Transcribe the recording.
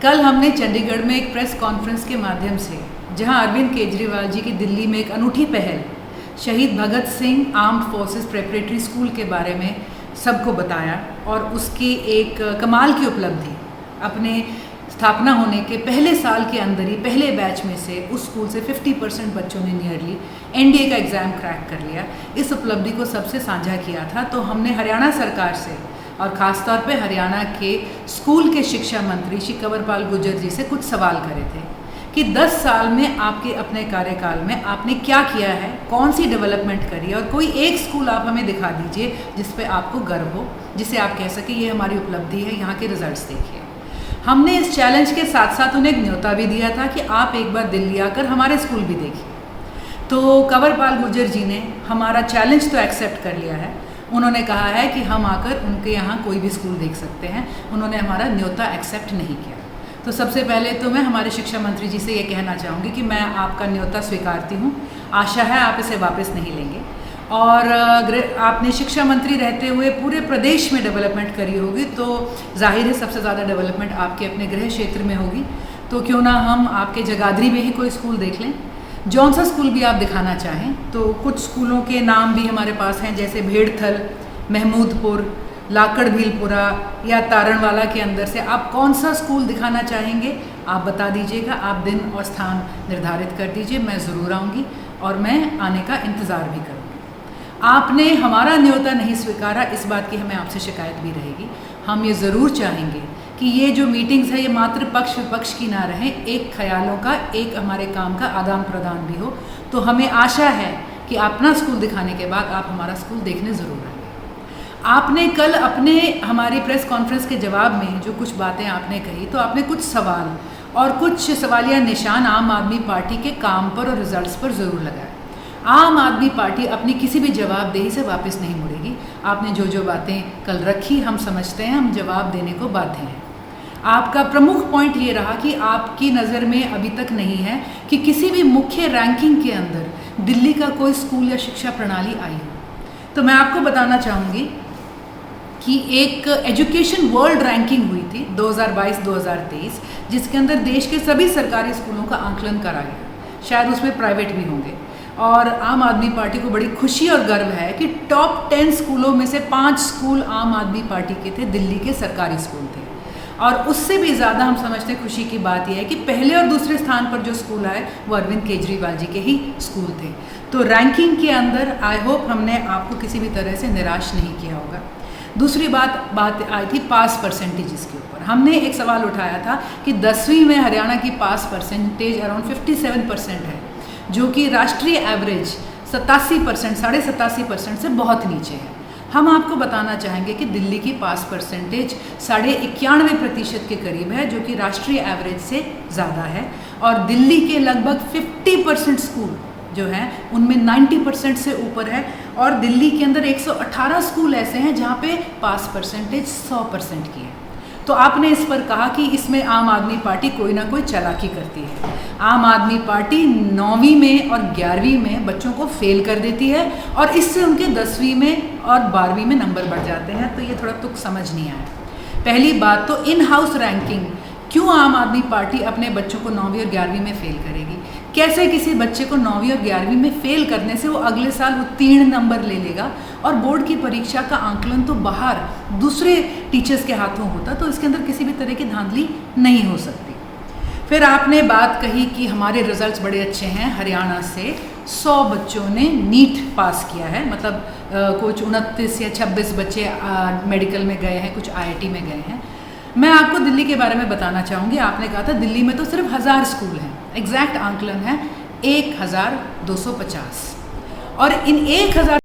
कल हमने चंडीगढ़ में एक प्रेस कॉन्फ्रेंस के माध्यम से, जहां अरविंद केजरीवाल जी की दिल्ली में एक अनूठी पहल शहीद Bhagat Singh armed forces preparatory school के बारे में सबको बताया और उसकी एक कमाल की उपलब्धि अपने स्थापना होने के पहले साल के अंदर ही पहले बैच में से उस स्कूल से 50% बच्चों ने नियरली एनडीए का एग्ज़ाम क्रैक कर लिया। इस उपलब्धि को सबसे साझा किया था। तो हमने हरियाणा सरकार से और ख़ास तौर पे हरियाणा के स्कूल के शिक्षा मंत्री श्री कंवरपाल गुर्जर जी से कुछ सवाल करे थे कि 10 साल में आपके अपने कार्यकाल में आपने क्या किया है, कौन सी डेवलपमेंट करी है, और कोई एक स्कूल आप हमें दिखा दीजिए जिस पे आपको गर्व हो, जिसे आप कह सके ये हमारी उपलब्धि है, यहाँ के रिजल्ट्स देखिए। हमने इस चैलेंज के साथ साथ उन्हें एक न्योता भी दिया था कि आप एक बार दिल्ली आकर हमारे स्कूल भी देखिए। तो कंवरपाल गुर्जर जी ने हमारा चैलेंज तो एक्सेप्ट कर लिया है। उन्होंने कहा है कि हम आकर उनके यहाँ कोई भी स्कूल देख सकते हैं। उन्होंने हमारा न्योता एक्सेप्ट नहीं किया। तो सबसे पहले तो मैं हमारे शिक्षा मंत्री जी से ये कहना चाहूँगी कि मैं आपका न्योता स्वीकारती हूँ। आशा है आप इसे वापस नहीं लेंगे। और आपने शिक्षा मंत्री रहते हुए पूरे प्रदेश में डेवलपमेंट करी होगी, तो जाहिर है सबसे ज़्यादा डेवलपमेंट आपके अपने गृह क्षेत्र में होगी। तो क्यों ना हम आपके जगाधरी में ही कोई स्कूल देख लें। जौन सा स्कूल भी आप दिखाना चाहें। तो कुछ स्कूलों के नाम भी हमारे पास हैं, जैसे भेड़थल, महमूदपुर, लाकड़ भीलपुरा या तारणवाला के अंदर से आप कौन सा स्कूल दिखाना चाहेंगे आप बता दीजिएगा। आप दिन और स्थान निर्धारित कर दीजिए, मैं ज़रूर आऊँगी और मैं आने का इंतज़ार भी करूँगी। आपने हमारा न्योता नहीं स्वीकारा, इस बात की हमें आपसे शिकायत भी रहेगी। हम ये ज़रूर चाहेंगे कि ये जो मीटिंग्स है ये मात्र पक्ष विपक्ष की ना रहे, एक ख्यालों का, एक हमारे काम का आदान प्रदान भी हो। तो हमें आशा है कि अपना स्कूल दिखाने के बाद आप हमारा स्कूल देखने ज़रूर आएंगे। आपने कल अपने हमारी प्रेस कॉन्फ्रेंस के जवाब में जो कुछ बातें आपने कही, तो आपने कुछ सवाल और कुछ सवालिया निशान आम आदमी पार्टी के काम पर और रिजल्ट्स पर ज़रूर लगाए। आम आदमी पार्टी अपनी किसी भी जवाबदेही से वापस नहीं मुड़ेगी। आपने जो जो बातें कल रखी हम समझते हैं, हम जवाब देने को बाध्य हैं। आपका प्रमुख पॉइंट ये रहा कि आपकी नज़र में अभी तक नहीं है कि किसी भी मुख्य रैंकिंग के अंदर दिल्ली का कोई स्कूल या शिक्षा प्रणाली आई हो। तो मैं आपको बताना चाहूँगी कि एक एजुकेशन वर्ल्ड रैंकिंग हुई थी 2022-2023, जिसके अंदर देश के सभी सरकारी स्कूलों का आंकलन करा गया। शायद उसमें प्राइवेट भी होंगे। और आम आदमी पार्टी को बड़ी खुशी और गर्व है कि टॉप 10 स्कूलों में से 5 स्कूल आम आदमी पार्टी के थे, दिल्ली के सरकारी स्कूल थे। और उससे भी ज़्यादा हम समझते हैं खुशी की बात यह है कि पहले और दूसरे स्थान पर जो स्कूल आए वो अरविंद केजरीवाल जी के ही स्कूल थे। तो रैंकिंग के अंदर आई होप हमने आपको किसी भी तरह से निराश नहीं किया होगा। दूसरी बात आई थी पास परसेंटेजेस के ऊपर। हमने एक सवाल उठाया था कि 10वीं में हरियाणा की पास परसेंटेज अराउंड 57% है, जो कि राष्ट्रीय एवरेज 87%, 87.5% से बहुत नीचे है। हम आपको बताना चाहेंगे कि दिल्ली की पास परसेंटेज 91.5% के करीब है, जो कि राष्ट्रीय एवरेज से ज़्यादा है। और दिल्ली के लगभग 50% स्कूल जो हैं उनमें 90% से ऊपर है। और दिल्ली के अंदर 118 स्कूल ऐसे हैं जहाँ पे पास परसेंटेज 100% की है। तो आपने इस पर कहा कि इसमें आम आदमी पार्टी कोई ना कोई चालाकी करती है। आम आदमी पार्टी 9वीं में और 11वीं में बच्चों को फेल कर देती है और इससे उनके 10वीं में और 12वीं में नंबर बढ़ जाते हैं। तो ये थोड़ा तुक समझ नहीं आया। पहली बात तो इन हाउस रैंकिंग, क्यों आम आदमी पार्टी अपने बच्चों को 9वीं और 11वीं में फेल करेगी? कैसे किसी बच्चे को 9वीं और 11वीं में फेल करने से वो अगले साल उत्तीर्ण नंबर ले लेगा? और बोर्ड की परीक्षा का आंकलन तो बाहर दूसरे टीचर्स के हाथों होता, तो इसके अंदर किसी भी तरह की धांधली नहीं हो सकती। फिर आपने बात कही कि हमारे रिजल्ट्स बड़े अच्छे हैं। हरियाणा से 100 बच्चों ने नीट पास किया है, मतलब कुछ 29 या 26 बच्चे मेडिकल में गए हैं, कुछ आईआईटी में गए हैं। मैं आपको दिल्ली के बारे में बताना चाहूँगी। आपने कहा था दिल्ली में तो सिर्फ 1000 स्कूल हैं। एग्जैक्ट आंकलन है 1250। और इन 1000